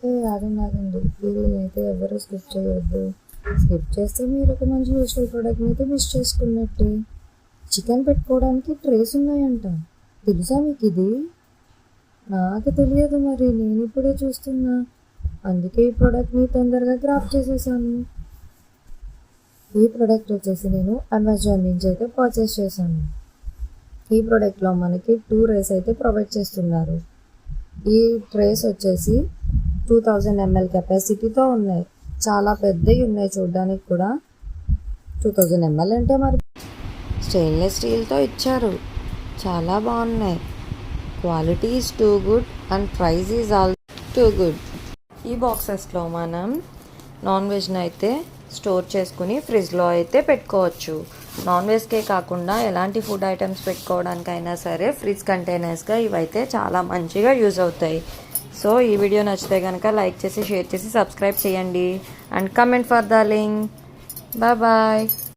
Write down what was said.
ఆగండి వీడియోని అయితే ఎవరు స్కిప్ చేయవద్దు. స్కిప్ చేస్తే మీరు ఒక మంచి యూస్ఫుల్ ప్రోడక్ట్ని అయితే మిస్ చేసుకున్నట్టే. చికెన్ పెట్టుకోవడానికి ట్రేస్ ఉన్నాయంట, తెలుసా మీకు ఇది? నాకు తెలియదు, మరి నేను ఇప్పుడే చూస్తున్నా. అందుకే ఈ ప్రోడక్ట్ని తొందరగా గ్రాప్ చేసేసాను. ఈ ప్రోడక్ట్ వచ్చేసి నేను అమెజాన్ నుంచి అయితే పర్చేస్ చేశాను. ఈ ప్రోడక్ట్లో మనకి 2 రేస్ అయితే ప్రొవైడ్ చేస్తున్నారు. ఈ ట్రేస్ వచ్చేసి 2000 ml కెపాసిటీతో ఉన్నాయి. చాలా పెద్దవి ఉన్నాయి, చూడడానికి కూడా 2000 ml అంటే మరి స్టెయిన్లెస్ స్టీల్తో ఇచ్చారు. చాలా బాగున్నాయి. Quality is too good and price is all too good. ఈ బాక్సెస్లో మనం నాన్ వెజ్ని అయితే స్టోర్ చేసుకుని ఫ్రిడ్జ్లో అయితే పెట్టుకోవచ్చు. నాన్ వెజ్కే కాకుండా ఎలాంటి ఫుడ్ ఐటమ్స్ పెట్టుకోవడానికైనా సరే ఫ్రిడ్జ్ కంటైనర్స్గా ఇవైతే చాలా మంచిగా యూజ్ అవుతాయి. సో ఈ వీడియో నచ్చితే కనుక లైక్ చేసి, షేర్ చేసి, సబ్స్క్రైబ్ చేయండి and comment for the link. Bye.